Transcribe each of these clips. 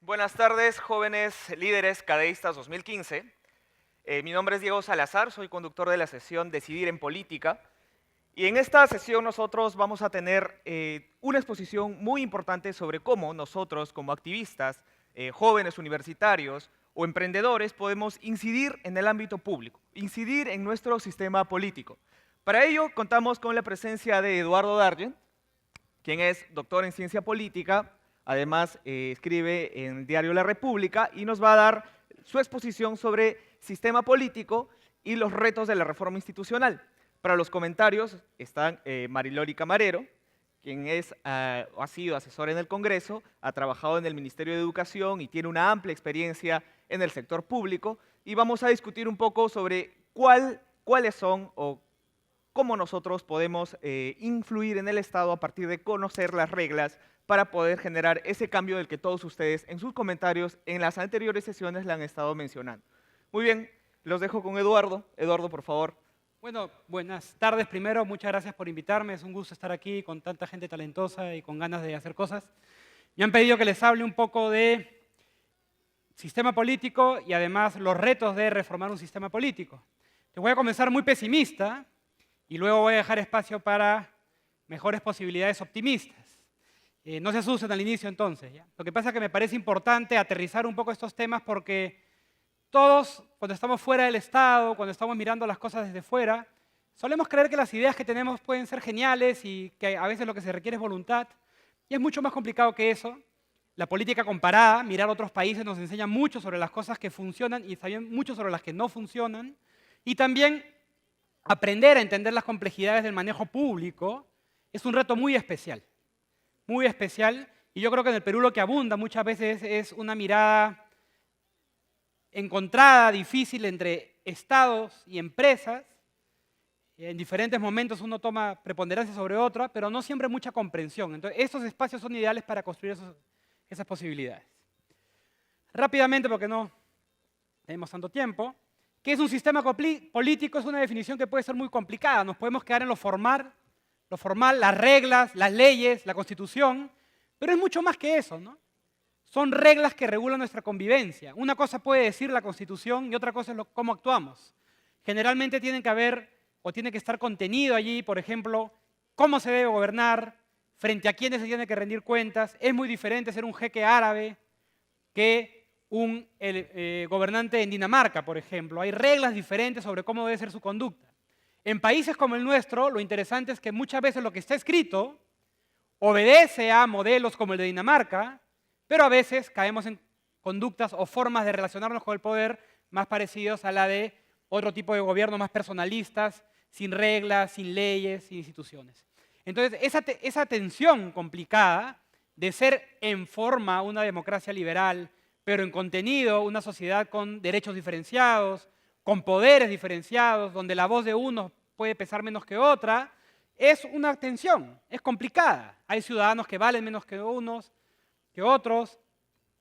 Buenas tardes, jóvenes líderes cadeístas 2015. Mi nombre es Diego Salazar, soy conductor de la sesión Decidir en Política. Y en esta sesión nosotros vamos a tener una exposición muy importante sobre cómo nosotros, como activistas, jóvenes universitarios o emprendedores, podemos incidir en el ámbito público, incidir en nuestro sistema político. Para ello contamos con la presencia de Eduardo Dargen, quien es doctor en ciencia política, además escribe en el diario La República y nos va a dar su exposición sobre sistema político y los retos de la reforma institucional. Para los comentarios están Marilori Camarero, quien ha sido asesora en el Congreso, ha trabajado en el Ministerio de Educación y tiene una amplia experiencia en el sector público, y vamos a discutir un poco sobre cuáles son o cómo nosotros podemos influir en el Estado a partir de conocer las reglas para poder generar ese cambio del que todos ustedes en sus comentarios en las anteriores sesiones le han estado mencionando. Muy bien, los dejo con Eduardo. Eduardo, por favor. Bueno, buenas tardes primero, muchas gracias por invitarme, es un gusto estar aquí con tanta gente talentosa y con ganas de hacer cosas. Me han pedido que les hable un poco de sistema político y además los retos de reformar un sistema político. Te voy a comenzar muy pesimista y luego voy a dejar espacio para mejores posibilidades optimistas. No se asusten al inicio entonces, ¿ya? Lo que pasa es que me parece importante aterrizar un poco estos temas porque todos, cuando estamos fuera del Estado, cuando estamos mirando las cosas desde fuera, solemos creer que las ideas que tenemos pueden ser geniales y que a veces lo que se requiere es voluntad. Y es mucho más complicado que eso. La política comparada, mirar otros países, nos enseña mucho sobre las cosas que funcionan y también mucho sobre las que no funcionan. Y también aprender a entender las complejidades del manejo público es un reto muy especial. Muy especial. Y yo creo que en el Perú lo que abunda muchas veces es una mirada encontrada, difícil entre estados y empresas. En diferentes momentos uno toma preponderancia sobre otra, pero no siempre mucha comprensión. Entonces, estos espacios son ideales para construir esas posibilidades. Rápidamente, porque no tenemos tanto tiempo, ¿qué es un sistema político? Es una definición que puede ser muy complicada. Nos podemos quedar en lo formal, las reglas, las leyes, la Constitución, pero es mucho más que eso, ¿no? Son reglas que regulan nuestra convivencia. Una cosa puede decir la Constitución y otra cosa es cómo actuamos. Generalmente tienen que haber o tiene que estar contenido allí, por ejemplo, cómo se debe gobernar, frente a quiénes se tiene que rendir cuentas. Es muy diferente ser un jeque árabe que un gobernante en Dinamarca, por ejemplo. Hay reglas diferentes sobre cómo debe ser su conducta. En países como el nuestro, lo interesante es que muchas veces lo que está escrito obedece a modelos como el de Dinamarca, pero a veces caemos en conductas o formas de relacionarnos con el poder más parecidos a la de otro tipo de gobierno más personalistas, sin reglas, sin leyes, sin instituciones. Entonces, esa tensión complicada de ser en forma una democracia liberal, pero en contenido una sociedad con derechos diferenciados, con poderes diferenciados, donde la voz de uno puede pesar menos que otra, es una tensión, es complicada. Hay ciudadanos que valen menos que unos, que otros.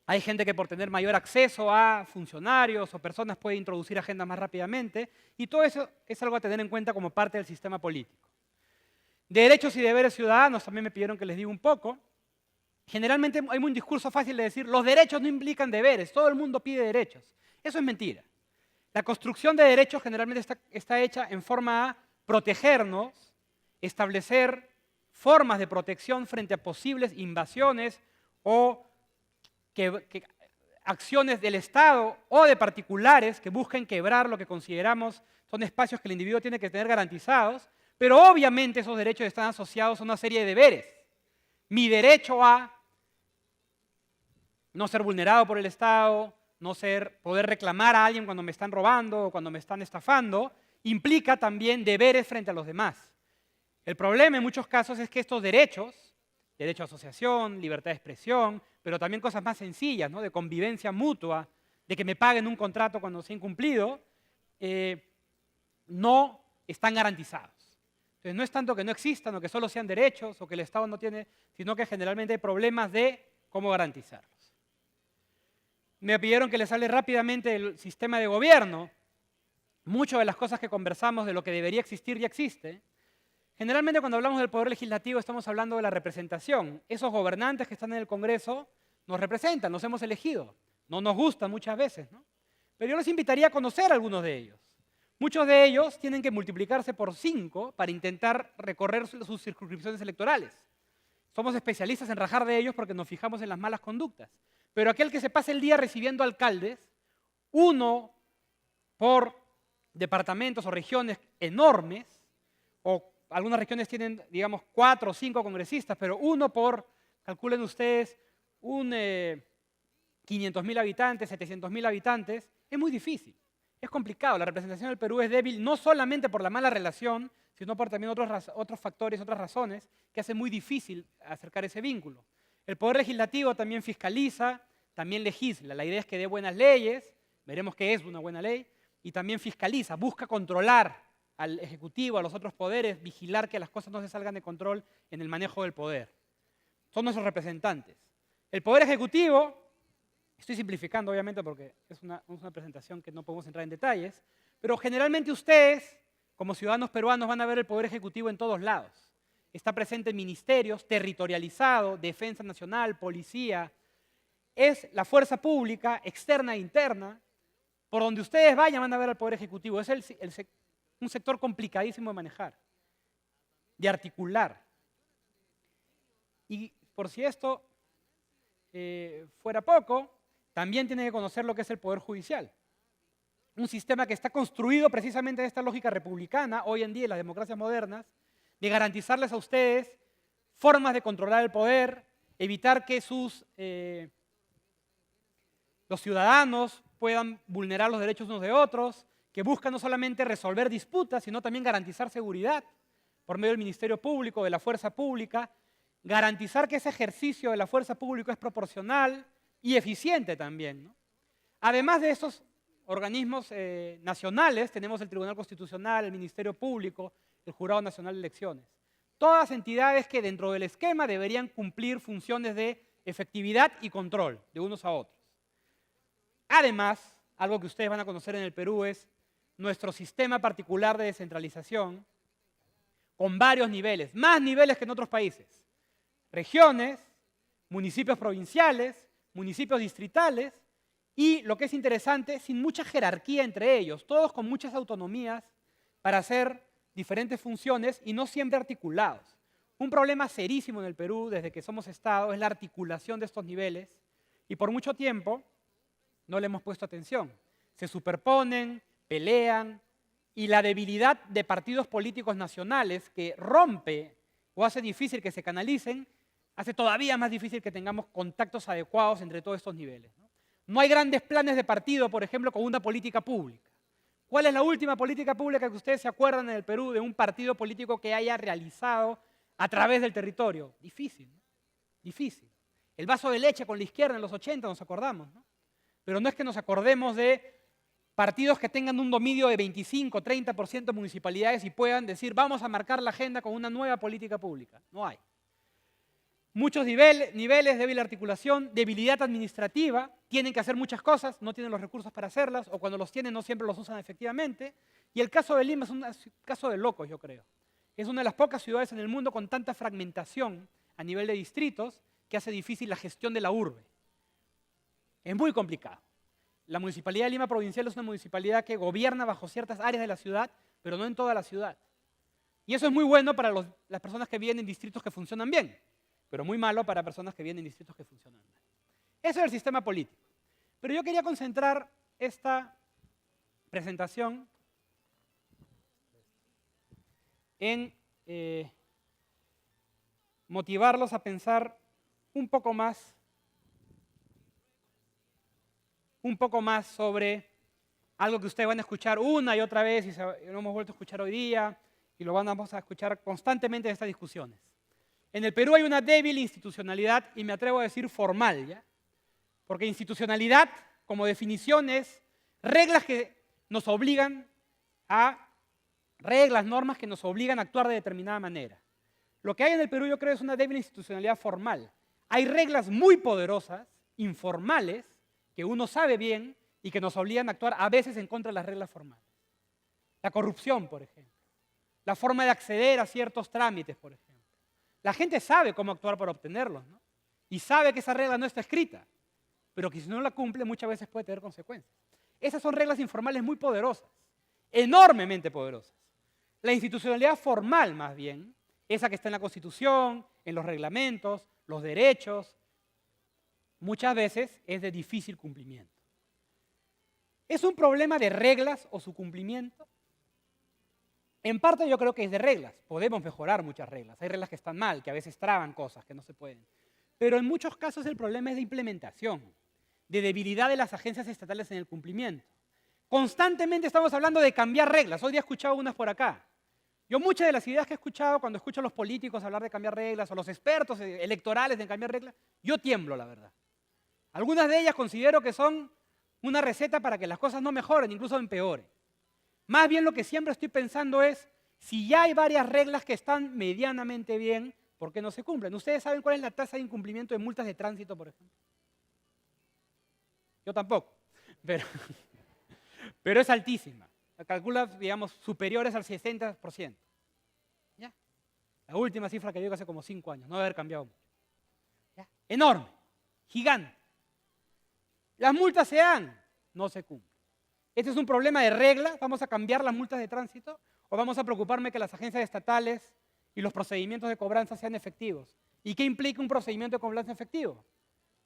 Hay gente que por tener mayor acceso a funcionarios o personas puede introducir agendas más rápidamente, y todo eso es algo a tener en cuenta como parte del sistema político. De derechos y deberes ciudadanos también me pidieron que les diga un poco. Generalmente hay un discurso fácil de decir, los derechos no implican deberes, todo el mundo pide derechos. Eso es mentira. La construcción de derechos generalmente está hecha en forma a protegernos, establecer formas de protección frente a posibles invasiones o acciones del Estado o de particulares que busquen quebrar lo que consideramos son espacios que el individuo tiene que tener garantizados, pero obviamente esos derechos están asociados a una serie de deberes. Mi derecho a no ser vulnerado por el Estado, poder reclamar a alguien cuando me están robando o cuando me están estafando, implica también deberes frente a los demás. El problema en muchos casos es que estos derechos, derecho a asociación, libertad de expresión, pero también cosas más sencillas, ¿no?, de convivencia mutua, de que me paguen un contrato cuando se ha incumplido, no están garantizados. Entonces no es tanto que no existan o que solo sean derechos o que el Estado no tiene, sino que generalmente hay problemas de cómo garantizarlos. Me pidieron que les hable rápidamente del sistema de gobierno. Muchas de las cosas que conversamos de lo que debería existir ya existe. Generalmente cuando hablamos del poder legislativo estamos hablando de la representación. Esos gobernantes que están en el Congreso nos representan, nos hemos elegido. No nos gustan muchas veces, ¿no? Pero yo les invitaría a conocer a algunos de ellos. Muchos de ellos tienen que multiplicarse por 5 para intentar recorrer sus circunscripciones electorales. Somos especialistas en rajar de ellos porque nos fijamos en las malas conductas. Pero aquel que se pasa el día recibiendo alcaldes, uno por departamentos o regiones enormes, o algunas regiones tienen, digamos, 4 o 5 congresistas, pero uno por, calculen ustedes, 500.000 habitantes, 700.000 habitantes, es muy difícil. Es complicado. La representación del Perú es débil no solamente por la mala relación, sino por también otros factores, otras razones que hacen muy difícil acercar ese vínculo. El Poder Legislativo también fiscaliza, también legisla. La idea es que dé buenas leyes, veremos qué es una buena ley, y también fiscaliza, busca controlar al Ejecutivo, a los otros poderes, vigilar que las cosas no se salgan de control en el manejo del poder. Son nuestros representantes. El Poder Ejecutivo, estoy simplificando obviamente porque es una presentación que no podemos entrar en detalles, pero generalmente ustedes, como ciudadanos peruanos, van a ver el Poder Ejecutivo en todos lados. Está presente en ministerios, territorializado, defensa nacional, policía. Es la fuerza pública, externa e interna. Por donde ustedes vayan van a ver al Poder Ejecutivo. Es un sector complicadísimo de manejar, de articular. Y por si esto fuera poco, también tienen que conocer lo que es el Poder Judicial. Un sistema que está construido precisamente en esta lógica republicana, hoy en día en las democracias modernas, de garantizarles a ustedes formas de controlar el poder, evitar que los ciudadanos puedan vulnerar los derechos unos de otros, que buscan no solamente resolver disputas, sino también garantizar seguridad por medio del Ministerio Público, de la fuerza pública, garantizar que ese ejercicio de la fuerza pública es proporcional y eficiente también, ¿no? Además de esos organismos nacionales, tenemos el Tribunal Constitucional, el Ministerio Público, el Jurado Nacional de Elecciones. Todas entidades que dentro del esquema deberían cumplir funciones de efectividad y control de unos a otros. Además, algo que ustedes van a conocer en el Perú es nuestro sistema particular de descentralización con varios niveles, más niveles que en otros países. Regiones, municipios provinciales, municipios distritales y, lo que es interesante, sin mucha jerarquía entre ellos, todos con muchas autonomías para hacer diferentes funciones y no siempre articulados. Un problema serísimo en el Perú desde que somos Estado es la articulación de estos niveles y por mucho tiempo no le hemos puesto atención. Se superponen, pelean y la debilidad de partidos políticos nacionales que rompe o hace difícil que se canalicen, hace todavía más difícil que tengamos contactos adecuados entre todos estos niveles, ¿no? No hay grandes planes de partido, por ejemplo, con una política pública. ¿Cuál es la última política pública que ustedes se acuerdan en el Perú de un partido político que haya realizado a través del territorio? Difícil, ¿no? Difícil. El vaso de leche con la izquierda en los 80 nos acordamos, ¿no? Pero no es que nos acordemos de partidos que tengan un dominio de 25, 30% de municipalidades y puedan decir vamos a marcar la agenda con una nueva política pública. No hay. Muchos niveles, débil articulación, debilidad administrativa, tienen que hacer muchas cosas, no tienen los recursos para hacerlas, o cuando los tienen no siempre los usan efectivamente. Y el caso de Lima es un caso de locos, yo creo. Es una de las pocas ciudades en el mundo con tanta fragmentación a nivel de distritos que hace difícil la gestión de la urbe. Es muy complicado. La Municipalidad de Lima Provincial es una municipalidad que gobierna bajo ciertas áreas de la ciudad, pero no en toda la ciudad. Y eso es muy bueno para las personas que viven en distritos que funcionan bien, pero muy malo para personas que viven en distritos que funcionan mal. Eso es el sistema político. Pero yo quería concentrar esta presentación en motivarlos a pensar un poco más sobre algo que ustedes van a escuchar una y otra vez y lo hemos vuelto a escuchar hoy día y lo vamos a escuchar constantemente en estas discusiones. En el Perú hay una débil institucionalidad y me atrevo a decir formal, ¿ya? Porque institucionalidad, como definición, es reglas que nos obligan normas que nos obligan a actuar de determinada manera. Lo que hay en el Perú, yo creo, es una débil institucionalidad formal. Hay reglas muy poderosas, informales, que uno sabe bien y que nos obligan a actuar a veces en contra de las reglas formales. La corrupción, por ejemplo. La forma de acceder a ciertos trámites, por ejemplo. La gente sabe cómo actuar para obtenerlos, ¿no? y sabe que esa regla no está escrita, pero que si no la cumple muchas veces puede tener consecuencias. Esas son reglas informales muy poderosas, enormemente poderosas. La institucionalidad formal, más bien, esa que está en la Constitución, en los reglamentos, los derechos, muchas veces es de difícil cumplimiento. ¿Es un problema de reglas o su cumplimiento? En parte yo creo que es de reglas. Podemos mejorar muchas reglas. Hay reglas que están mal, que a veces traban cosas que no se pueden. Pero en muchos casos el problema es de implementación, de debilidad de las agencias estatales en el cumplimiento. Constantemente estamos hablando de cambiar reglas. Hoy día he escuchado unas por acá. Yo muchas de las ideas que he escuchado cuando escucho a los políticos hablar de cambiar reglas o los expertos electorales en cambiar reglas, yo tiemblo, la verdad. Algunas de ellas considero que son una receta para que las cosas no mejoren, incluso empeoren. Más bien lo que siempre estoy pensando es, si ya hay varias reglas que están medianamente bien, ¿por qué no se cumplen? ¿Ustedes saben cuál es la tasa de incumplimiento de multas de tránsito, por ejemplo? Yo tampoco, pero es altísima. Calcula, digamos, superiores al 60%. ¿Ya? La última cifra que yo hace como 5 años, no debe haber cambiado mucho. ¿Ya? Enorme, gigante. Las multas se dan, no se cumplen. ¿Este es un problema de reglas? ¿Vamos a cambiar las multas de tránsito? ¿O vamos a preocuparme que las agencias estatales y los procedimientos de cobranza sean efectivos? ¿Y qué implica un procedimiento de cobranza efectivo?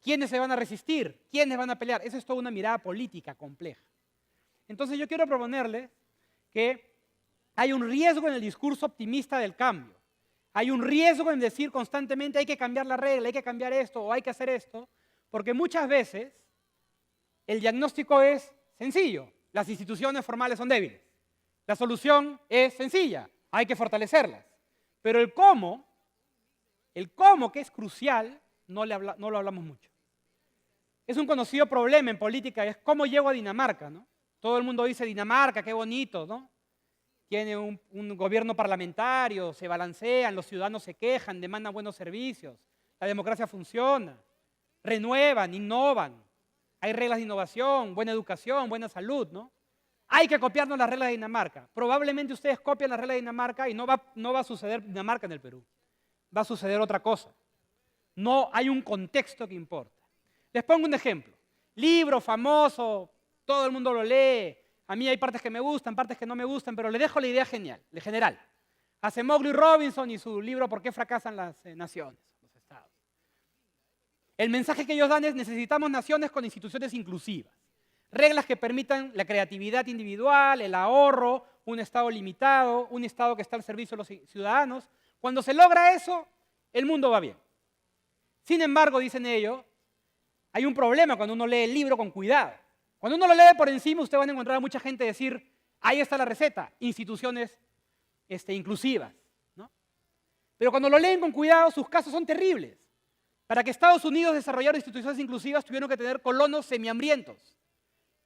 ¿Quiénes se van a resistir? ¿Quiénes van a pelear? Esa es toda una mirada política compleja. Entonces yo quiero proponerles que hay un riesgo en el discurso optimista del cambio. Hay un riesgo en decir constantemente hay que cambiar la regla, hay que cambiar esto o hay que hacer esto, porque muchas veces el diagnóstico es sencillo. Las instituciones formales son débiles. La solución es sencilla, hay que fortalecerlas. Pero el cómo que es crucial, no lo hablamos mucho. Es un conocido problema en política, es cómo llego a Dinamarca, ¿no? Todo el mundo dice Dinamarca, qué bonito, ¿no? Tiene un gobierno parlamentario, se balancean, los ciudadanos se quejan, demandan buenos servicios, la democracia funciona, renuevan, innovan, hay reglas de innovación, buena educación, buena salud, ¿no? Hay que copiarnos las reglas de Dinamarca. Probablemente ustedes copian las reglas de Dinamarca y no va a suceder Dinamarca en el Perú. Va a suceder otra cosa. No hay un contexto que importa. Les pongo un ejemplo. Libro famoso, todo el mundo lo lee. A mí hay partes que me gustan, partes que no me gustan, pero le dejo la idea general. Acemoglu y Robinson y su libro ¿Por qué fracasan las naciones, los estados? El mensaje que ellos dan es necesitamos naciones con instituciones inclusivas. Reglas que permitan la creatividad individual, el ahorro, un Estado limitado, un Estado que está al servicio de los ciudadanos. Cuando se logra eso, el mundo va bien. Sin embargo, dicen ellos, hay un problema cuando uno lee el libro con cuidado. Cuando uno lo lee por encima, usted va a encontrar a mucha gente decir, ahí está la receta, instituciones inclusivas, ¿no? Pero cuando lo leen con cuidado, sus casos son terribles. Para que Estados Unidos desarrollara instituciones inclusivas, tuvieron que tener colonos semihambrientos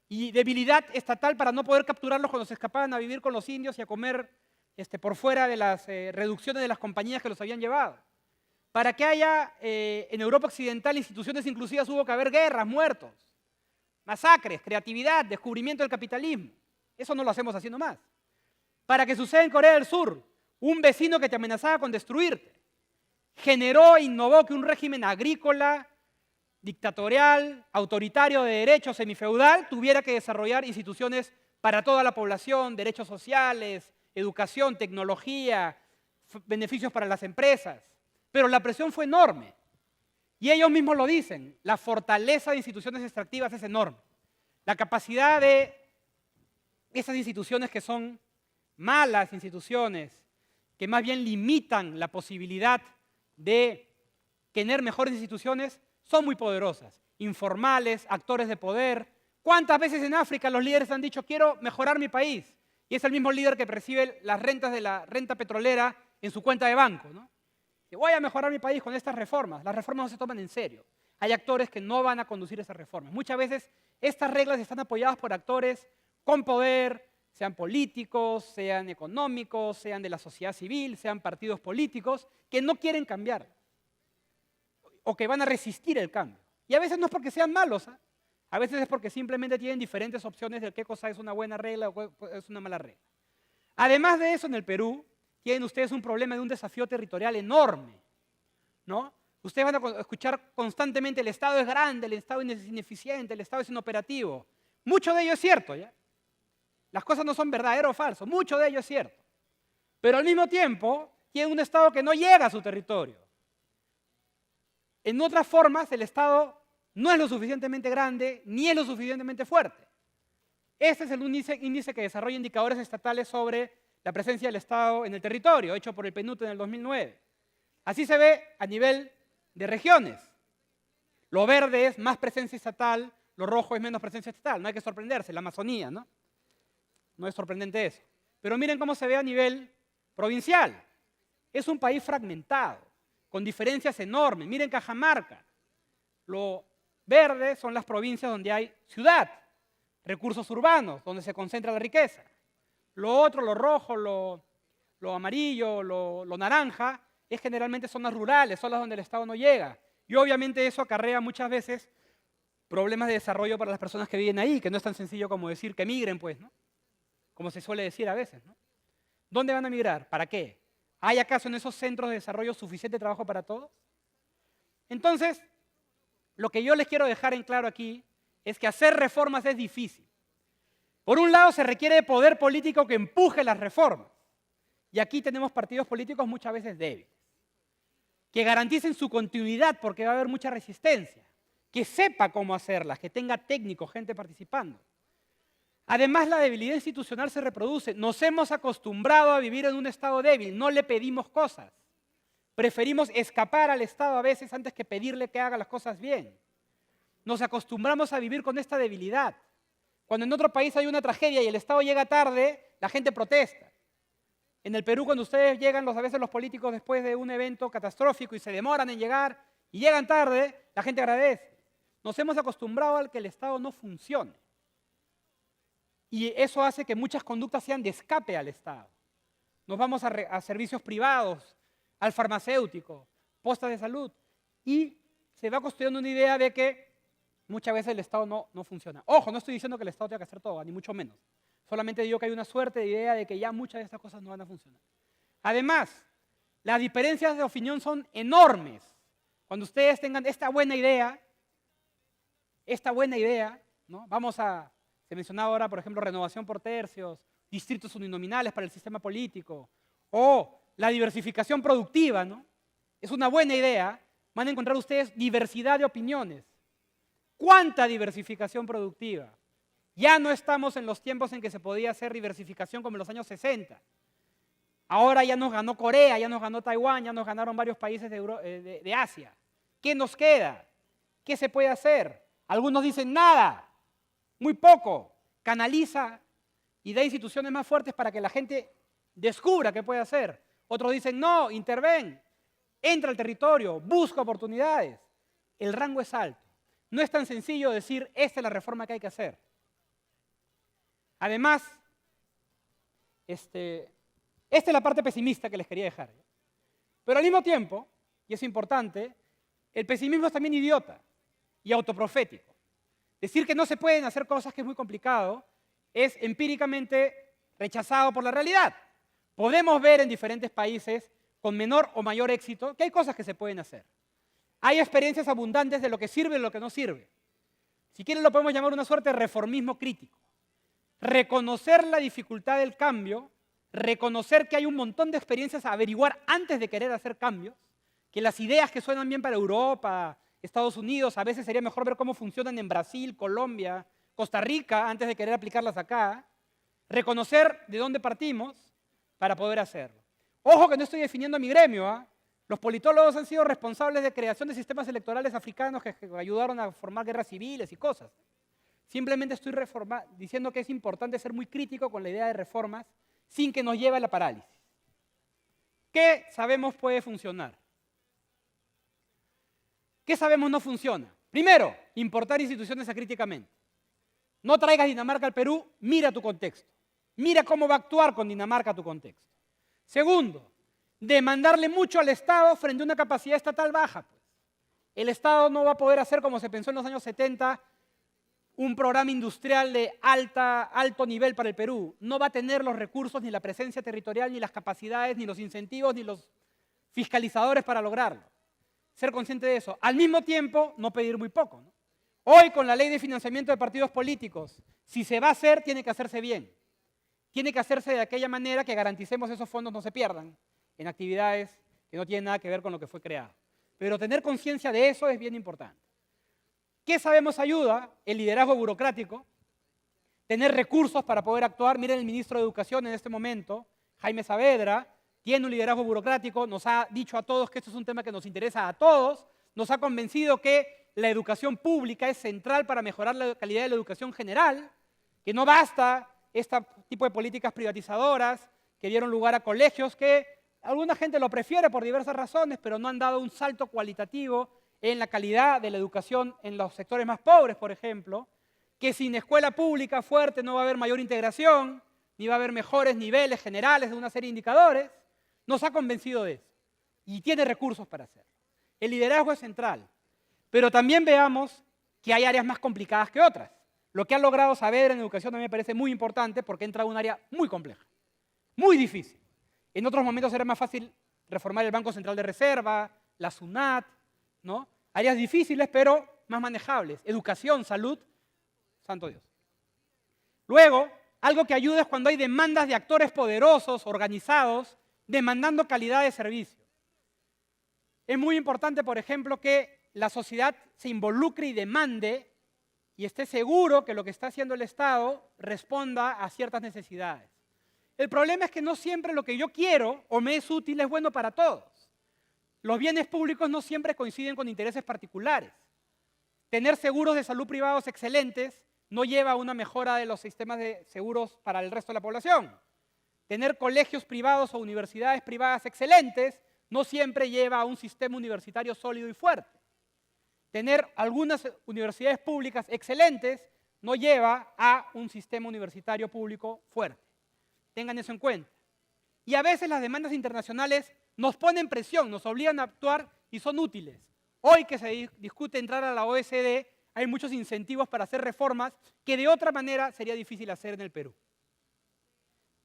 y debilidad estatal para no poder capturarlos cuando se escapaban a vivir con los indios y a comer por fuera de las reducciones de las compañías que los habían llevado. Para que haya en Europa Occidental instituciones inclusivas hubo que haber guerras, muertos, masacres, creatividad, descubrimiento del capitalismo. Eso no lo hacemos haciendo más. Para que suceda en Corea del Sur, un vecino que te amenazaba con destruirte, generó e innovó que un régimen agrícola, dictatorial, autoritario de derecho, semifeudal, tuviera que desarrollar instituciones para toda la población, derechos sociales, educación, tecnología, beneficios para las empresas. Pero la presión fue enorme. Y ellos mismos lo dicen, la fortaleza de instituciones extractivas es enorme. La capacidad de esas instituciones que son malas instituciones, que más bien limitan la posibilidad de tener mejores instituciones, son muy poderosas, informales, actores de poder. ¿Cuántas veces en África los líderes han dicho, quiero mejorar mi país? Y es el mismo líder que percibe las rentas de la renta petrolera en su cuenta de banco, ¿no? Y voy a mejorar mi país con estas reformas. Las reformas no se toman en serio. Hay actores que no van a conducir esas reformas. Muchas veces estas reglas están apoyadas por actores con poder, sean políticos, sean económicos, sean de la sociedad civil, sean partidos políticos, que no quieren cambiar o que van a resistir el cambio. Y a veces no es porque sean malos, ¿eh? A veces es porque simplemente tienen diferentes opciones de qué cosa es una buena regla o es una mala regla. Además de eso, en el Perú tienen ustedes un problema de un desafío territorial enorme, ¿no? Ustedes van a escuchar constantemente el Estado es grande, el Estado es ineficiente, el Estado es inoperativo. Mucho de ello es cierto, ¿ya? Las cosas no son verdadero o falso, mucho de ello es cierto. Pero al mismo tiempo, tiene un Estado que no llega a su territorio. En otras formas, el Estado no es lo suficientemente grande ni es lo suficientemente fuerte. Este es el índice que desarrolla indicadores estatales sobre la presencia del Estado en el territorio, hecho por el PNUD en el 2009. Así se ve a nivel de regiones. Lo verde es más presencia estatal, lo rojo es menos presencia estatal. No hay que sorprenderse, la Amazonía, ¿no? No es sorprendente eso. Pero miren cómo se ve a nivel provincial. Es un país fragmentado, con diferencias enormes. Miren Cajamarca. Lo verde son las provincias donde hay ciudad, recursos urbanos, donde se concentra la riqueza. Lo otro, lo rojo, lo amarillo, lo naranja, es generalmente zonas rurales, zonas donde el Estado no llega. Y obviamente eso acarrea muchas veces problemas de desarrollo para las personas que viven ahí, que no es tan sencillo como decir que migren, pues, ¿no? Como se suele decir a veces, ¿no? ¿Dónde van a migrar? ¿Para qué? ¿Hay acaso en esos centros de desarrollo suficiente trabajo para todos? Entonces, lo que yo les quiero dejar en claro aquí es que hacer reformas es difícil. Por un lado, se requiere de poder político que empuje las reformas. Y aquí tenemos partidos políticos muchas veces débiles. Que garanticen su continuidad porque va a haber mucha resistencia. Que sepa cómo hacerlas, que tenga técnicos, gente participando. Además, la debilidad institucional se reproduce. Nos hemos acostumbrado a vivir en un Estado débil, no le pedimos cosas. Preferimos escapar al Estado a veces antes que pedirle que haga las cosas bien. Nos acostumbramos a vivir con esta debilidad. Cuando en otro país hay una tragedia y el Estado llega tarde, la gente protesta. En el Perú, cuando ustedes llegan, a veces los políticos después de un evento catastrófico y se demoran en llegar y llegan tarde, la gente agradece. Nos hemos acostumbrado a que el Estado no funcione. Y eso hace que muchas conductas sean de escape al Estado. Nos vamos a servicios privados, al farmacéutico, postas de salud, y se va construyendo una idea de que muchas veces el Estado no funciona. Ojo, no estoy diciendo que el Estado tenga que hacer todo, ni mucho menos. Solamente digo que hay una suerte de idea de que ya muchas de estas cosas no van a funcionar. Además, las diferencias de opinión son enormes. Cuando ustedes tengan esta buena idea, ¿no? Se mencionaba ahora, por ejemplo, renovación por tercios, distritos uninominales para el sistema político, o la diversificación productiva, ¿no? Es una buena idea. Van a encontrar ustedes diversidad de opiniones. ¿Cuánta diversificación productiva? Ya no estamos en los tiempos en que se podía hacer diversificación como en los años 60. Ahora ya nos ganó Corea, ya nos ganó Taiwán, ya nos ganaron varios países de Asia. ¿Qué nos queda? ¿Qué se puede hacer? Algunos dicen nada, muy poco. Canaliza y da instituciones más fuertes para que la gente descubra qué puede hacer. Otros dicen no, interven, entra al territorio, busca oportunidades. El rango es alto. No es tan sencillo decir esta es la reforma que hay que hacer. Además, esta es la parte pesimista que les quería dejar. Pero al mismo tiempo, y es importante, el pesimismo es también idiota y autoprofético. Decir que no se pueden hacer cosas, que es muy complicado, es empíricamente rechazado por la realidad. Podemos ver en diferentes países, con menor o mayor éxito, que hay cosas que se pueden hacer. Hay experiencias abundantes de lo que sirve y lo que no sirve. Si quieren lo podemos llamar una suerte de reformismo crítico. Reconocer la dificultad del cambio, reconocer que hay un montón de experiencias a averiguar antes de querer hacer cambios, que las ideas que suenan bien para Europa, Estados Unidos, a veces sería mejor ver cómo funcionan en Brasil, Colombia, Costa Rica, antes de querer aplicarlas acá. Reconocer de dónde partimos para poder hacerlo. Ojo que no estoy definiendo a mi gremio, ¿ah? Los politólogos han sido responsables de creación de sistemas electorales africanos que ayudaron a formar guerras civiles y cosas. Simplemente estoy diciendo que es importante ser muy crítico con la idea de reformas sin que nos lleve a la parálisis. ¿Qué sabemos puede funcionar? ¿Qué sabemos no funciona? Primero, importar instituciones acríticamente. No traigas Dinamarca al Perú, mira tu contexto. Mira cómo va a actuar con Dinamarca tu contexto. Segundo, demandarle mucho al Estado frente a una capacidad estatal baja. Pues. El Estado no va a poder hacer, como se pensó en los años 70, un programa industrial de alto nivel para el Perú. No va a tener los recursos, ni la presencia territorial, ni las capacidades, ni los incentivos, ni los fiscalizadores para lograrlo. ser consciente de eso. Al mismo tiempo, no pedir muy poco, ¿no? Hoy, con la ley de financiamiento de partidos políticos, si se va a hacer, tiene que hacerse bien. Tiene que hacerse de aquella manera que garanticemos esos fondos no se pierdan en actividades que no tienen nada que ver con lo que fue creado. Pero tener conciencia de eso es bien importante. ¿Qué sabemos ayuda? El liderazgo burocrático, tener recursos para poder actuar. Miren, el ministro de Educación en este momento, Jaime Saavedra, tiene un liderazgo burocrático, nos ha dicho a todos que esto es un tema que nos interesa a todos, nos ha convencido que la educación pública es central para mejorar la calidad de la educación general, que no basta este tipo de políticas privatizadoras que dieron lugar a colegios que alguna gente lo prefiere por diversas razones, pero no han dado un salto cualitativo en la calidad de la educación en los sectores más pobres, por ejemplo, que sin escuela pública fuerte no va a haber mayor integración, ni va a haber mejores niveles generales de una serie de indicadores. Nos ha convencido de eso y tiene recursos para hacerlo. El liderazgo es central, pero también veamos que hay áreas más complicadas que otras. Lo que ha logrado Saavedra en educación a mí me parece muy importante porque entra a un área muy compleja, muy difícil. En otros momentos era más fácil reformar el Banco Central de Reserva, la SUNAT, ¿no? Áreas difíciles pero más manejables. Educación, salud, santo Dios. Luego, algo que ayuda es cuando hay demandas de actores poderosos, organizados, demandando calidad de servicio. Es muy importante, por ejemplo, que la sociedad se involucre y demande y esté seguro que lo que está haciendo el Estado responda a ciertas necesidades. El problema es que no siempre lo que yo quiero o me es útil es bueno para todos. Los bienes públicos no siempre coinciden con intereses particulares. Tener seguros de salud privados excelentes no lleva a una mejora de los sistemas de seguros para el resto de la población. Tener colegios privados o universidades privadas excelentes no siempre lleva a un sistema universitario sólido y fuerte. Tener algunas universidades públicas excelentes no lleva a un sistema universitario público fuerte. Tengan eso en cuenta. Y a veces las demandas internacionales nos ponen presión, nos obligan a actuar y son útiles. Hoy que se discute entrar a la OECD, hay muchos incentivos para hacer reformas que de otra manera sería difícil hacer en el Perú.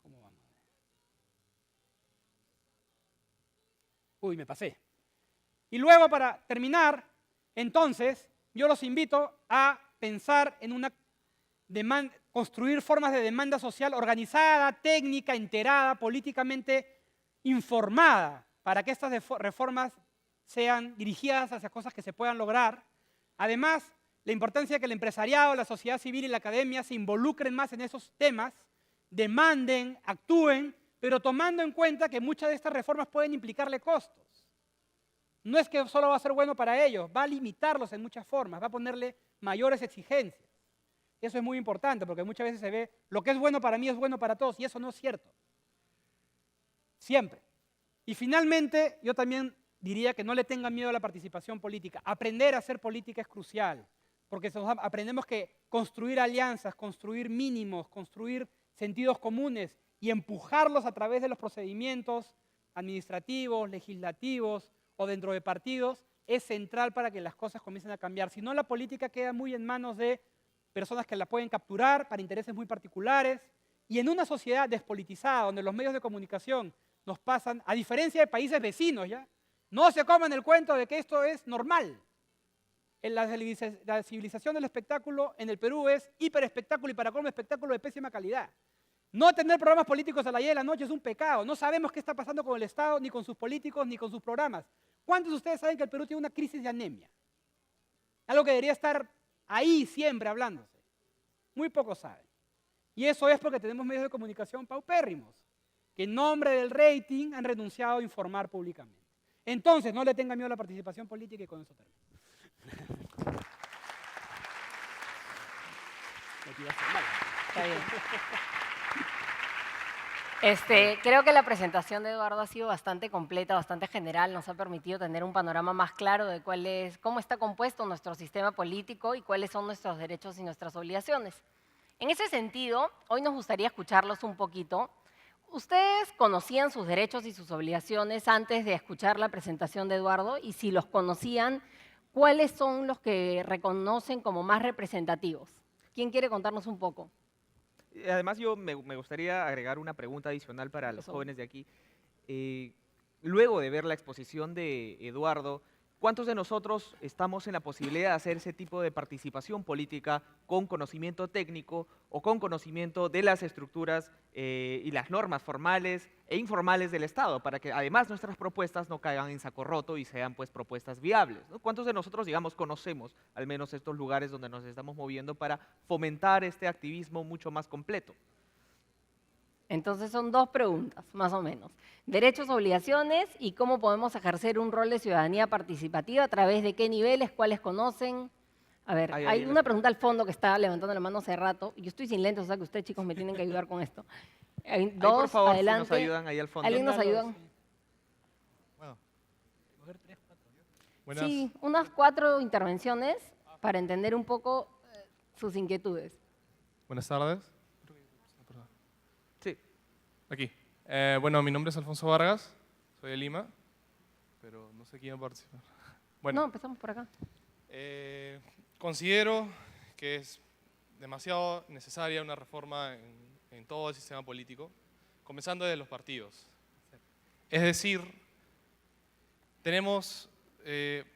¿Cómo vamos? Uy, me pasé. Y luego, para terminar, entonces, yo los invito a pensar en una demanda, construir formas de demanda social organizada, técnica, enterada, políticamente informada, para que estas reformas sean dirigidas hacia cosas que se puedan lograr. Además, la importancia de que el empresariado, la sociedad civil y la academia se involucren más en esos temas, demanden, actúen, pero tomando en cuenta que muchas de estas reformas pueden implicarle costos. No es que solo va a ser bueno para ellos, va a limitarlos en muchas formas, va a ponerle mayores exigencias. Eso es muy importante porque muchas veces se ve lo que es bueno para mí es bueno para todos y eso no es cierto. Siempre. Y finalmente, yo también diría que no le tengan miedo a la participación política. Aprender a hacer política es crucial, porque aprendemos que construir alianzas, construir mínimos, construir sentidos comunes y empujarlos a través de los procedimientos administrativos, legislativos o dentro de partidos es central para que las cosas comiencen a cambiar. Si no, la política queda muy en manos de personas que la pueden capturar para intereses muy particulares y en una sociedad despolitizada donde los medios de comunicación nos pasan, a diferencia de países vecinos, ¿ya? No se coman el cuento de que esto es normal. En la civilización del espectáculo en el Perú es hiperespectáculo y para colmo espectáculo de pésima calidad. No tener programas políticos a la 10 de la noche es un pecado. No sabemos qué está pasando con el Estado, ni con sus políticos, ni con sus programas. ¿Cuántos de ustedes saben que el Perú tiene una crisis de anemia? Algo que debería estar ahí siempre hablándose. Muy pocos saben. Y eso es porque tenemos medios de comunicación paupérrimos, que en nombre del rating han renunciado a informar públicamente. Entonces, no le tengan miedo a la participación política y con eso termino. Está bien. Creo que la presentación de Eduardo ha sido bastante completa, bastante general, nos ha permitido tener un panorama más claro de cómo está compuesto nuestro sistema político y cuáles son nuestros derechos y nuestras obligaciones. En ese sentido, hoy nos gustaría escucharlos un poquito. ¿Ustedes conocían sus derechos y sus obligaciones antes de escuchar la presentación de Eduardo? Y si los conocían, ¿cuáles son los que reconocen como más representativos? ¿Quién quiere contarnos un poco? Además, yo me gustaría agregar una pregunta adicional para los jóvenes de aquí. Luego de ver la exposición de Eduardo, ¿Cuántos de nosotros estamos en la posibilidad de hacer ese tipo de participación política con conocimiento técnico o con conocimiento de las estructuras y las normas formales e informales del Estado, para que además nuestras propuestas no caigan en saco roto y sean pues propuestas viables, ¿no? ¿Cuántos de nosotros, digamos, conocemos al menos estos lugares donde nos estamos moviendo para fomentar este activismo mucho más completo? Entonces son dos preguntas, más o menos. Derechos, obligaciones y cómo podemos ejercer un rol de ciudadanía participativa, a través de qué niveles, cuáles conocen. A ver, Ahí, hay ahí, una pregunta al fondo que está levantando la mano hace rato. Y yo estoy sin lentes, o sea que ustedes, chicos, me tienen que ayudar con esto. Hay Ahí, dos, por favor, si adelante. nos ayudan ahí al fondo. ¿Alguien nos ayuda? Bueno, Sí, unas 4 intervenciones para entender un poco sus inquietudes. buenas tardes. Sí. Aquí. Bueno, mi nombre es Alfonso Vargas, soy de Lima, pero no sé quién va a participar. Bueno, No, empezamos por acá. considero que es demasiado necesaria una reforma en todo el sistema político, comenzando desde los partidos. Es decir,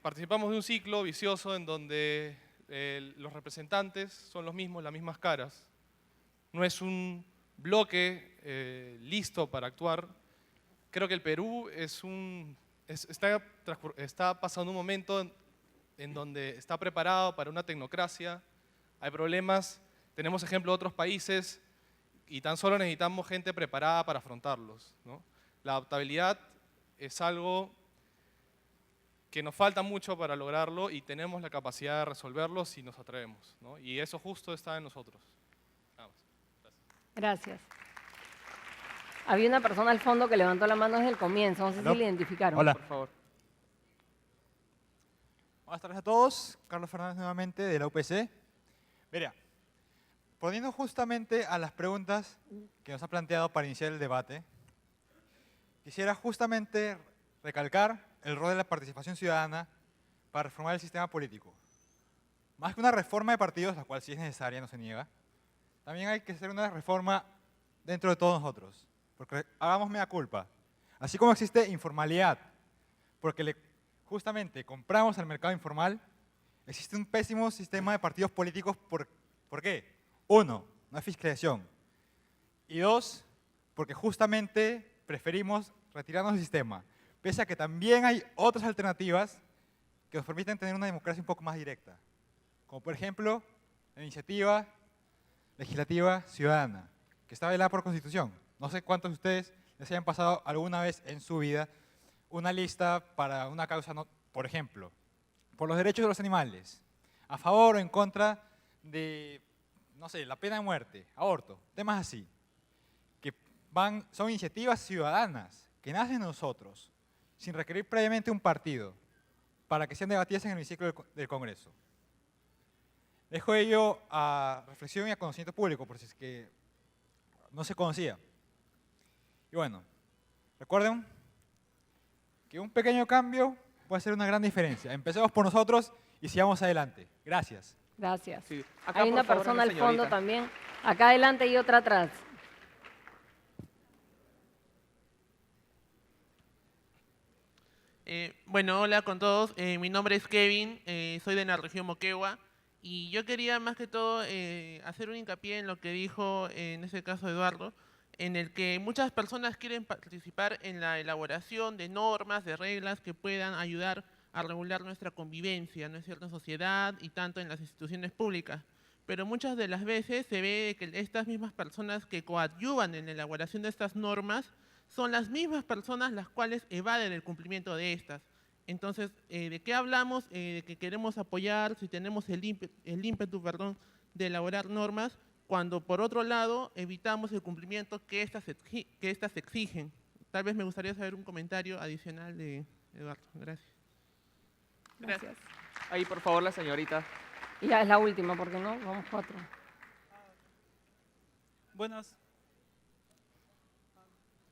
participamos de un ciclo vicioso en donde los representantes son los mismos, las mismas caras. No es un bloque listo para actuar. Creo que el Perú está pasando un momento en donde está preparado para una tecnocracia. Hay problemas, tenemos ejemplo de otros países y tan solo necesitamos gente preparada para afrontarlos, ¿no? La adaptabilidad es algo que nos falta mucho para lograrlo y tenemos la capacidad de resolverlo si nos atrevemos, ¿no? Y eso justo está en nosotros. Nada más. Gracias. Había una persona al fondo que levantó la mano desde el comienzo, no sé si ¿Aló? le identificaron. Hola. Por favor. Buenas tardes a todos. Carlos Fernández nuevamente de la UPC. Mira, poniendo justamente a las preguntas que nos ha planteado para iniciar el debate, quisiera justamente recalcar el rol de la participación ciudadana para reformar el sistema político. Más que una reforma de partidos, la cual sí es necesaria, no se niega, también hay que hacer una reforma dentro de todos nosotros, porque hagamos mea culpa. Así como existe informalidad, porque justamente compramos al mercado informal, existe un pésimo sistema de partidos políticos. ¿Por qué? 1, no hay fiscalización. Y 2, porque justamente preferimos retirarnos del sistema, pese a que también hay otras alternativas que nos permiten tener una democracia un poco más directa, como por ejemplo la iniciativa legislativa ciudadana, que está velada por Constitución. No sé cuántos de ustedes les hayan pasado alguna vez en su vida una lista para una causa, por ejemplo, por los derechos de los animales, a favor o en contra de, no sé, la pena de muerte, aborto, temas así, que son iniciativas ciudadanas que nacen de nosotros, sin requerir previamente un partido, para que sean debatidas en el hemiciclo del Congreso. Dejo ello a reflexión y a conocimiento público, por si es que no se conocía. Y bueno, recuerden que un pequeño cambio puede hacer una gran diferencia. Empecemos por nosotros y sigamos adelante. Gracias. Gracias. Sí. Acá, Hay por una favor, persona al señorita. fondo también. Acá adelante y otra atrás. Bueno, hola con todos. Mi nombre es Kevin, soy de la región Moquegua y yo quería más que todo hacer un hincapié en lo que dijo en este caso Eduardo, en el que muchas personas quieren participar en la elaboración de normas, de reglas que puedan ayudar a regular nuestra convivencia, ¿no es cierto?, en sociedad y tanto en las instituciones públicas. Pero muchas de las veces se ve que estas mismas personas que coadyuvan en la elaboración de estas normas son las mismas personas las cuales evaden el cumplimiento de estas. Entonces, ¿de qué hablamos? De que queremos apoyar, si tenemos el ímpetu, de elaborar normas, cuando por otro lado evitamos el cumplimiento que estas exigen. Tal vez me gustaría saber un comentario adicional de Eduardo. Gracias. Gracias. Ahí, por favor, la señorita. Y ya es la última, porque no, vamos 4. Buenas.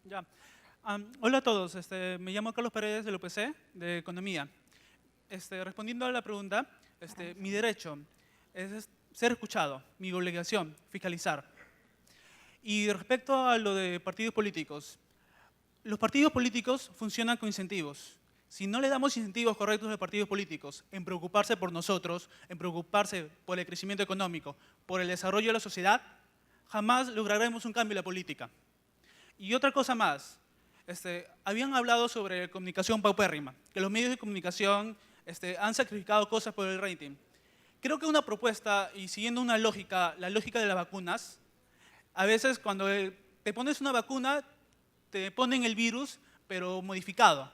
Ya. Hola a todos, me llamo Carlos Paredes del UPC de Economía. Respondiendo a la pregunta, mi derecho es ser escuchado, mi obligación, fiscalizar. Y respecto a lo de partidos políticos, los partidos políticos funcionan con incentivos. Si no le damos incentivos correctos a los partidos políticos en preocuparse por nosotros, en preocuparse por el crecimiento económico, por el desarrollo de la sociedad, jamás lograremos un cambio en la política. Y otra cosa más, habían hablado sobre comunicación paupérrima, que los medios de comunicación han sacrificado cosas por el rating. Creo que una propuesta, y siguiendo una lógica, la lógica de las vacunas, a veces cuando te pones una vacuna, te ponen el virus, pero modificado,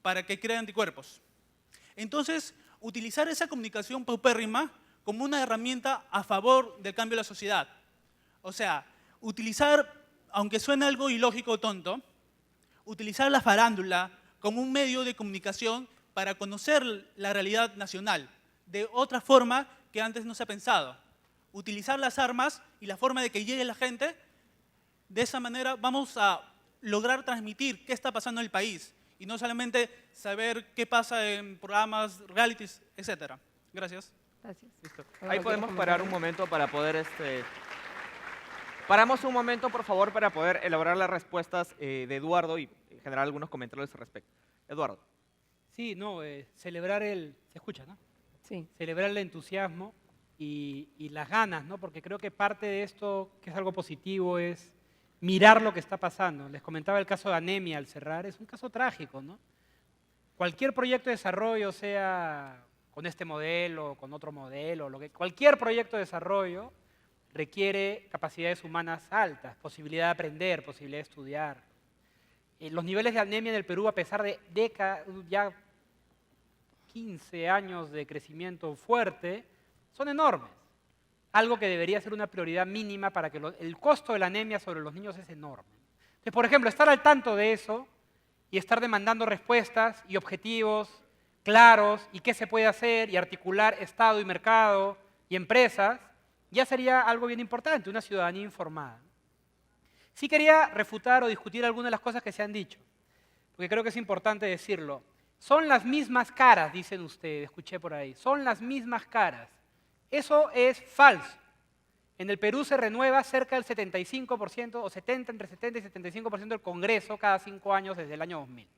para que cree anticuerpos. Entonces, utilizar esa comunicación paupérrima como una herramienta a favor del cambio de la sociedad. O sea, utilizar, aunque suene algo ilógico o tonto, utilizar la farándula como un medio de comunicación para conocer la realidad nacional, de otra forma que antes no se ha pensado. Utilizar las armas y la forma de que llegue la gente, de esa manera vamos a lograr transmitir qué está pasando en el país y no solamente saber qué pasa en programas, realities, etc. Gracias. Gracias. Listo. Ahí podemos parar un momento para poder Paramos un momento, por favor, para poder elaborar las respuestas de Eduardo y generar algunos comentarios al respecto. Eduardo. Sí, no, celebrar el... ¿Se escucha, no? Sí. Celebrar el entusiasmo y las ganas, ¿no? Porque creo que parte de esto, que es algo positivo, es mirar lo que está pasando. Les comentaba el caso de anemia al cerrar, es un caso trágico, ¿no? Cualquier proyecto de desarrollo, sea con este modelo, con otro modelo, cualquier proyecto de desarrollo requiere capacidades humanas altas, posibilidad de aprender, posibilidad de estudiar. Los niveles de anemia en el Perú, a pesar de ya 15 años de crecimiento fuerte, son enormes. Algo que debería ser una prioridad mínima para que el costo de la anemia sobre los niños es enorme. Entonces, por ejemplo, estar al tanto de eso y estar demandando respuestas y objetivos claros y qué se puede hacer y articular Estado y mercado y empresas, ya sería algo bien importante, una ciudadanía informada. Sí quería refutar o discutir algunas de las cosas que se han dicho, porque creo que es importante decirlo. Son las mismas caras, dicen ustedes, escuché por ahí, son las mismas caras. Eso es falso. En el Perú se renueva cerca del 75% o 70, entre 70 y 75% del Congreso cada 5 años desde el año 2000.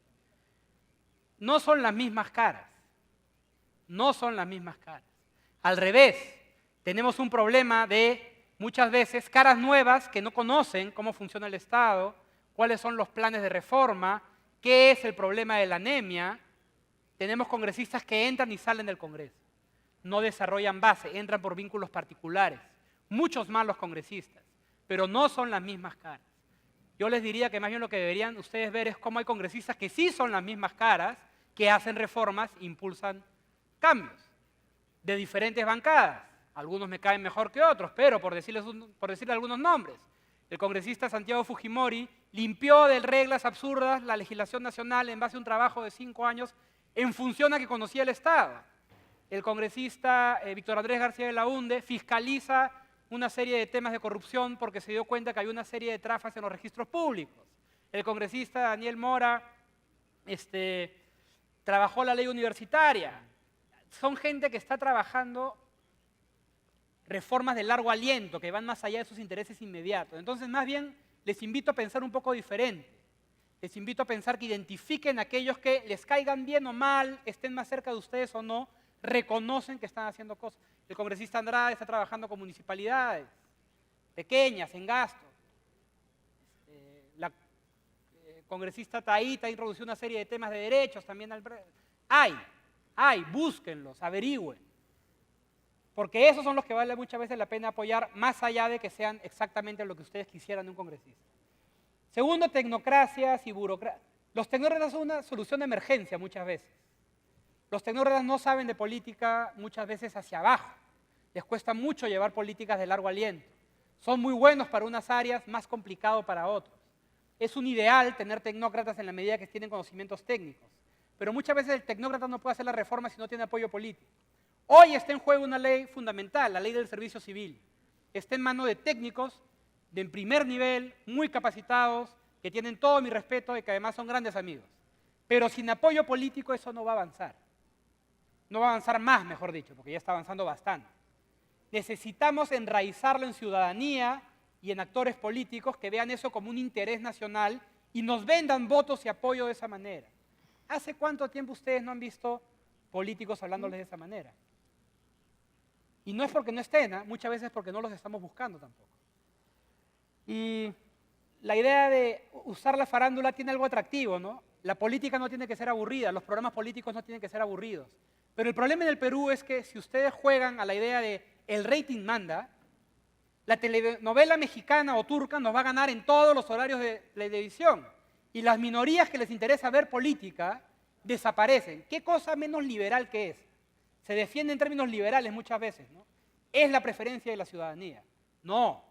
No son las mismas caras. No son las mismas caras. Al revés, tenemos un problema de muchas veces caras nuevas que no conocen cómo funciona el Estado, cuáles son los planes de reforma, qué es el problema de la anemia. Tenemos congresistas que entran y salen del Congreso. No desarrollan base, entran por vínculos particulares. Muchos más los congresistas, pero no son las mismas caras. Yo les diría que más bien lo que deberían ustedes ver es cómo hay congresistas que sí son las mismas caras, que hacen reformas, impulsan cambios, de diferentes bancadas. Algunos me caen mejor que otros, pero por decirle algunos nombres. El congresista Santiago Fujimori limpió de reglas absurdas la legislación nacional en base a un trabajo de 5 años en función a que conocía el Estado. El congresista Víctor Andrés García de la Hunde fiscaliza una serie de temas de corrupción porque se dio cuenta que hay una serie de trafas en los registros públicos. El congresista Daniel Mora trabajó la ley universitaria. Son gente que está trabajando reformas de largo aliento, que van más allá de sus intereses inmediatos. Entonces, más bien, les invito a pensar un poco diferente. Les invito a pensar que identifiquen a aquellos que les caigan bien o mal, estén más cerca de ustedes o no, reconocen que están haciendo cosas. El congresista Andrade está trabajando con municipalidades pequeñas, en gasto. La congresista Taíta ha introducido una serie de temas de derechos también. Búsquenlos, averigüen. Porque esos son los que vale muchas veces la pena apoyar, más allá de que sean exactamente lo que ustedes quisieran de un congresista. Segundo, tecnocracias y burocracia. Los tecnócratas son una solución de emergencia muchas veces. Los tecnócratas no saben de política muchas veces hacia abajo. Les cuesta mucho llevar políticas de largo aliento. Son muy buenos para unas áreas, más complicado para otros. Es un ideal tener tecnócratas en la medida que tienen conocimientos técnicos. Pero muchas veces el tecnócrata no puede hacer la reforma si no tiene apoyo político. Hoy está en juego una ley fundamental, la ley del servicio civil. Está en manos de técnicos de primer nivel, muy capacitados, que tienen todo mi respeto y que además son grandes amigos. Pero sin apoyo político eso no va a avanzar. No va a avanzar más, mejor dicho, porque ya está avanzando bastante. Necesitamos enraizarlo en ciudadanía y en actores políticos que vean eso como un interés nacional y nos vendan votos y apoyo de esa manera. ¿Hace cuánto tiempo ustedes no han visto políticos hablándoles de esa manera? Y no es porque no estén, muchas veces porque no los estamos buscando tampoco. Y la idea de usar la farándula tiene algo atractivo, ¿no? La política no tiene que ser aburrida, los programas políticos no tienen que ser aburridos. Pero el problema en el Perú es que si ustedes juegan a la idea de el rating manda, la telenovela mexicana o turca nos va a ganar en todos los horarios de televisión. Y las minorías que les interesa ver política desaparecen. ¿Qué cosa menos liberal que es? Se defiende en términos liberales muchas veces, ¿no? Es la preferencia de la ciudadanía. No,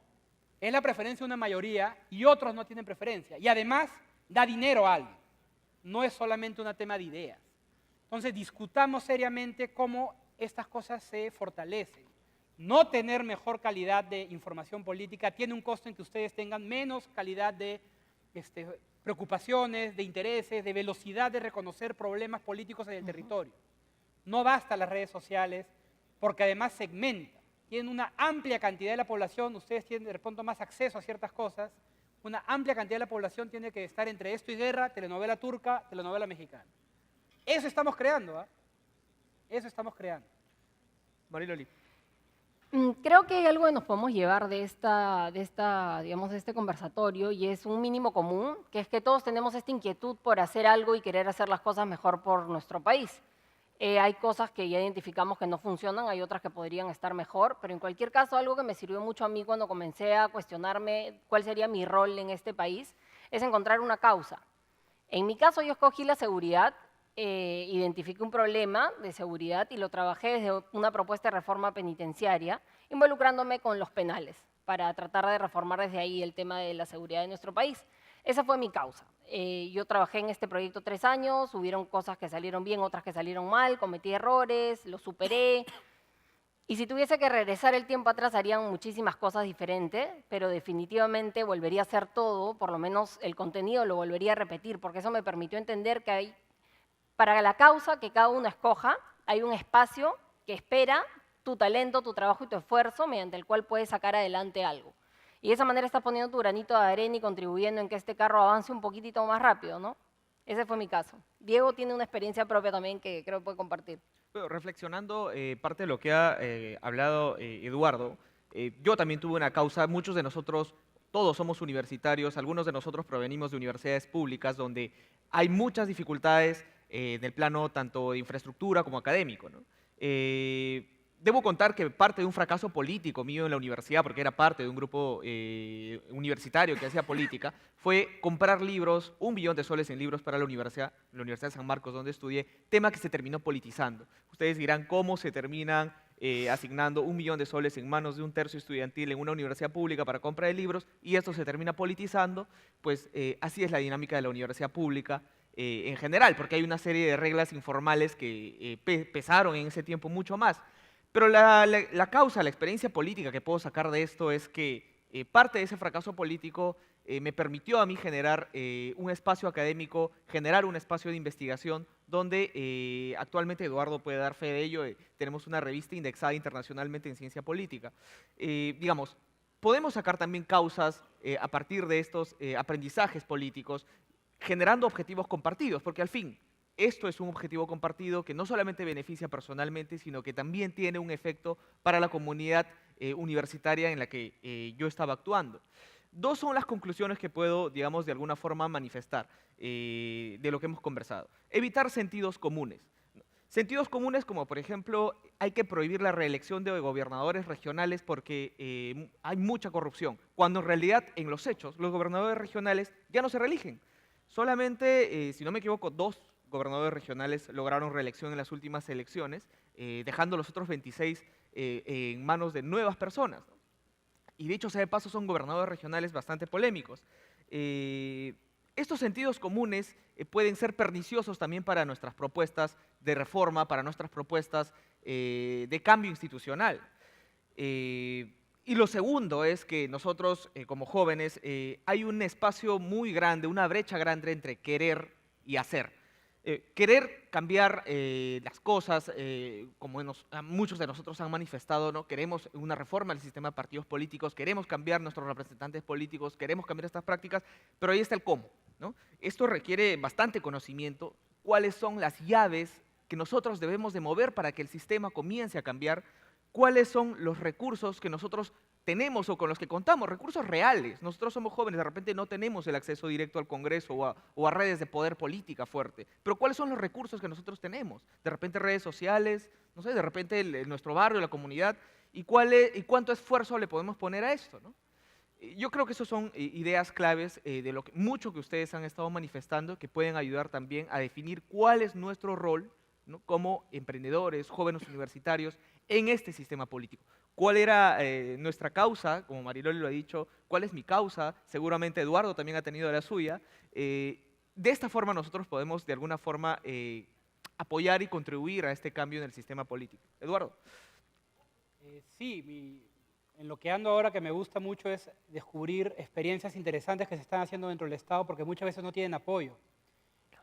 es la preferencia de una mayoría y otros no tienen preferencia. Y además da dinero a alguien. No es solamente un tema de ideas. Entonces discutamos seriamente cómo estas cosas se fortalecen. No tener mejor calidad de información política tiene un costo en que ustedes tengan menos calidad de preocupaciones, de intereses, de velocidad de reconocer problemas políticos en el territorio. No basta las redes sociales porque además segmentan. Tienen una amplia cantidad de la población, ustedes tienen de pronto más acceso a ciertas cosas, una amplia cantidad de la población tiene que estar entre esto y guerra, telenovela turca, telenovela mexicana. Eso estamos creando, ¿ah? Eso estamos creando. Mariloli. Creo que hay algo que nos podemos llevar de este conversatorio y es un mínimo común, que es que todos tenemos esta inquietud por hacer algo y querer hacer las cosas mejor por nuestro país. Hay cosas que ya identificamos que no funcionan, hay otras que podrían estar mejor, pero en cualquier caso algo que me sirvió mucho a mí cuando comencé a cuestionarme cuál sería mi rol en este país es encontrar una causa. En mi caso yo escogí la seguridad, identifiqué un problema de seguridad y lo trabajé desde una propuesta de reforma penitenciaria, involucrándome con los penales, para tratar de reformar desde ahí el tema de la seguridad de nuestro país. Esa fue mi causa. Yo trabajé en este proyecto 3 años, hubieron cosas que salieron bien, otras que salieron mal, cometí errores, los superé. Y si tuviese que regresar el tiempo atrás, harían muchísimas cosas diferentes, pero definitivamente volvería a hacer todo, por lo menos el contenido lo volvería a repetir, porque eso me permitió entender que hay, para la causa que cada uno escoja, hay un espacio que espera tu talento, tu trabajo y tu esfuerzo, mediante el cual puedes sacar adelante algo. Y de esa manera estás poniendo tu granito de arena y contribuyendo en que este carro avance un poquitito más rápido, ¿no? Ese fue mi caso. Diego tiene una experiencia propia también que creo que puede compartir. Bueno, reflexionando parte de lo que ha hablado Eduardo, yo también tuve una causa, muchos de nosotros, todos somos universitarios, algunos de nosotros provenimos de universidades públicas donde hay muchas dificultades en el plano tanto de infraestructura como académico, ¿no? Debo contar que parte de un fracaso político mío en la universidad, porque era parte de un grupo universitario que hacía política, fue comprar libros, 1 billón de soles en libros para la Universidad de San Marcos, donde estudié, tema que se terminó politizando. Ustedes dirán cómo se terminan asignando 1 millón de soles en manos de un tercio estudiantil en una universidad pública para compra de libros, y esto se termina politizando. Pues así es la dinámica de la universidad pública en general, porque hay una serie de reglas informales que pesaron en ese tiempo mucho más. Pero la causa, la experiencia política que puedo sacar de esto es que parte de ese fracaso político me permitió a mí generar un espacio académico, generar un espacio de investigación donde actualmente Eduardo puede dar fe de ello. Tenemos una revista indexada internacionalmente en ciencia política. Digamos, podemos sacar también causas a partir de estos aprendizajes políticos, generando objetivos compartidos, porque al fin, esto es un objetivo compartido que no solamente beneficia personalmente, sino que también tiene un efecto para la comunidad universitaria en la que yo estaba actuando. 2 son las conclusiones que puedo, digamos, de alguna forma manifestar de lo que hemos conversado. Evitar sentidos comunes. Sentidos comunes como, por ejemplo, hay que prohibir la reelección de gobernadores regionales porque hay mucha corrupción, cuando en realidad, en los hechos, los gobernadores regionales ya no se reeligen. Solamente, si no me equivoco, 2 gobernadores regionales lograron reelección en las últimas elecciones, dejando los otros 26 en manos de nuevas personas, ¿no? Y dicho sea de paso, son gobernadores regionales bastante polémicos. Estos sentidos comunes pueden ser perniciosos también para nuestras propuestas de reforma, para nuestras propuestas de cambio institucional. Y lo segundo es que nosotros, como jóvenes, hay un espacio muy grande, una brecha grande entre querer y hacer. Querer cambiar las cosas, como muchos de nosotros han manifestado, ¿no? Queremos una reforma del sistema de partidos políticos, queremos cambiar nuestros representantes políticos, queremos cambiar estas prácticas, pero ahí está el cómo, ¿no? Esto requiere bastante conocimiento, cuáles son las llaves que nosotros debemos de mover para que el sistema comience a cambiar, cuáles son los recursos que nosotros tenemos o con los que contamos, recursos reales. Nosotros somos jóvenes, de repente no tenemos el acceso directo al Congreso o a redes de poder política fuerte, pero ¿cuáles son los recursos que nosotros tenemos? De repente redes sociales, no sé, de repente nuestro barrio, la comunidad, y cuánto esfuerzo le podemos poner a esto, ¿no? Yo creo que esas son ideas claves de lo mucho que ustedes han estado manifestando, que pueden ayudar también a definir cuál es nuestro rol, ¿no?, como emprendedores, jóvenes universitarios, en este sistema político. ¿Cuál era nuestra causa? Como Mariloli lo ha dicho, ¿cuál es mi causa? Seguramente Eduardo también ha tenido la suya. De esta forma nosotros podemos de alguna forma apoyar y contribuir a este cambio en el sistema político. Eduardo. Sí, en lo que ando ahora que me gusta mucho es descubrir experiencias interesantes que se están haciendo dentro del Estado porque muchas veces no tienen apoyo.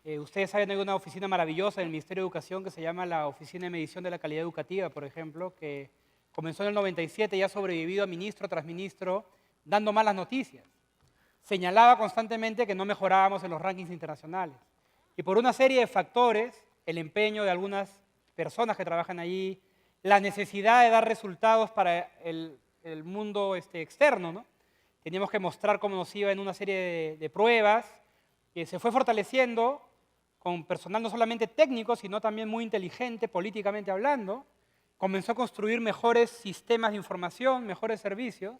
Ustedes saben, hay una oficina maravillosa en el Ministerio de Educación que se llama la Oficina de Medición de la Calidad Educativa, por ejemplo, que comenzó en el 97 y ha sobrevivido a ministro tras ministro dando malas noticias. Señalaba constantemente que no mejorábamos en los rankings internacionales. Y por una serie de factores, el empeño de algunas personas que trabajan allí, la necesidad de dar resultados para el mundo externo, ¿no? Teníamos que mostrar cómo nos iba en una serie de pruebas, que se fue fortaleciendo con personal no solamente técnico, sino también muy inteligente políticamente hablando. Comenzó a construir mejores sistemas de información, mejores servicios,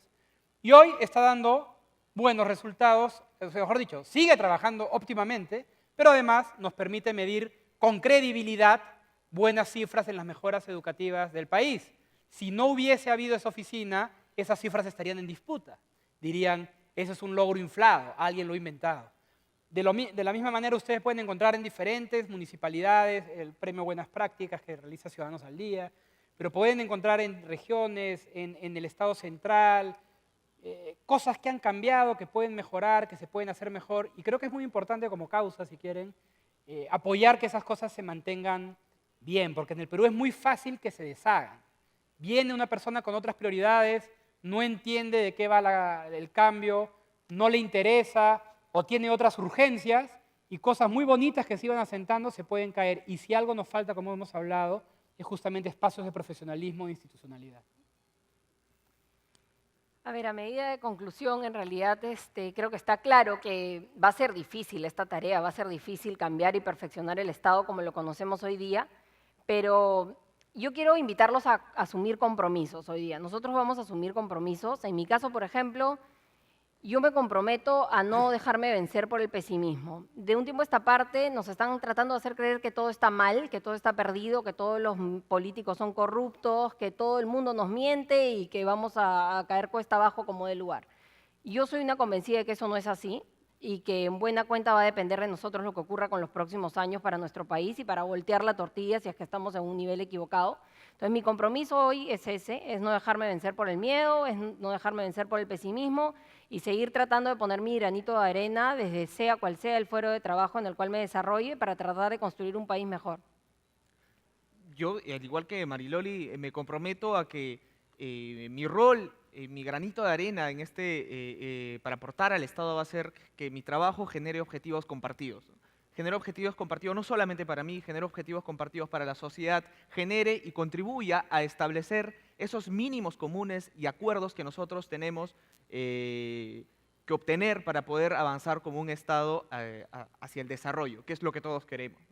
y hoy está dando buenos resultados, o sea, mejor dicho, sigue trabajando óptimamente, pero además nos permite medir con credibilidad buenas cifras en las mejoras educativas del país. Si no hubiese habido esa oficina, esas cifras estarían en disputa. Dirían, ese es un logro inflado, alguien lo ha inventado. De la misma manera, ustedes pueden encontrar en diferentes municipalidades el premio Buenas Prácticas que realiza Ciudadanos al Día, pero pueden encontrar en regiones, en el Estado central, cosas que han cambiado, que pueden mejorar, que se pueden hacer mejor. Y creo que es muy importante como causa, si quieren, apoyar que esas cosas se mantengan bien, porque en el Perú es muy fácil que se deshagan. Viene una persona con otras prioridades, no entiende de qué va el cambio, no le interesa o tiene otras urgencias y cosas muy bonitas que se iban asentando se pueden caer. Y si algo nos falta, como hemos hablado, es justamente espacios de profesionalismo e institucionalidad. A ver, a medida de conclusión, en realidad creo que está claro que va a ser difícil esta tarea, va a ser difícil cambiar y perfeccionar el Estado como lo conocemos hoy día, pero yo quiero invitarlos a asumir compromisos hoy día. Nosotros vamos a asumir compromisos. En mi caso, por ejemplo, yo me comprometo a no dejarme vencer por el pesimismo. De un tiempo a esta parte nos están tratando de hacer creer que todo está mal, que todo está perdido, que todos los políticos son corruptos, que todo el mundo nos miente y que vamos a caer cuesta abajo como de lugar. Yo soy una convencida de que eso no es así y que en buena cuenta va a depender de nosotros lo que ocurra con los próximos años para nuestro país y para voltear la tortilla si es que estamos en un nivel equivocado. Entonces mi compromiso hoy es ese, es no dejarme vencer por el miedo, es no dejarme vencer por el pesimismo y seguir tratando de poner mi granito de arena desde sea cual sea el fuero de trabajo en el cual me desarrolle para tratar de construir un país mejor. Yo, al igual que Mariloli, me comprometo a que mi rol, mi granito de arena en para aportar al Estado va a ser que mi trabajo genere objetivos compartidos. Genere objetivos compartidos no solamente para mí, genere objetivos compartidos para la sociedad, genere y contribuya a establecer esos mínimos comunes y acuerdos que nosotros tenemos que obtener para poder avanzar como un Estado hacia el desarrollo, que es lo que todos queremos.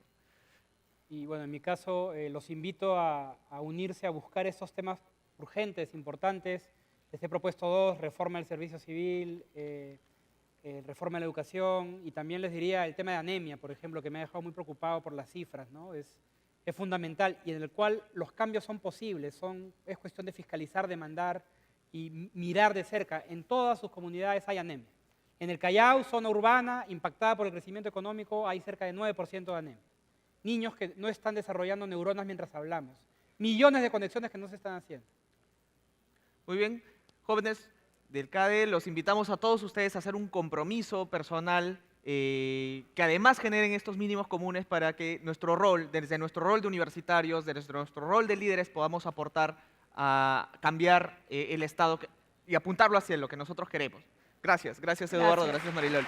Y bueno, en mi caso, los invito a unirse a buscar esos temas urgentes, importantes. Les he propuesto dos: reforma del servicio civil, reforma de la educación, y también les diría el tema de anemia, por ejemplo, que me ha dejado muy preocupado por las cifras, ¿no? Es fundamental y en el cual los cambios son posibles, es cuestión de fiscalizar, demandar y mirar de cerca. En todas sus comunidades hay anemia. En el Callao, zona urbana, impactada por el crecimiento económico, hay cerca de 9% de anemia. Niños que no están desarrollando neuronas mientras hablamos. Millones de conexiones que no se están haciendo. Muy bien, jóvenes del CADE, los invitamos a todos ustedes a hacer un compromiso personal que además generen estos mínimos comunes para que nuestro rol, desde nuestro rol de universitarios, desde nuestro rol de líderes, podamos aportar a cambiar el Estado y apuntarlo hacia lo que nosotros queremos. Gracias, gracias Eduardo, gracias Mariloli.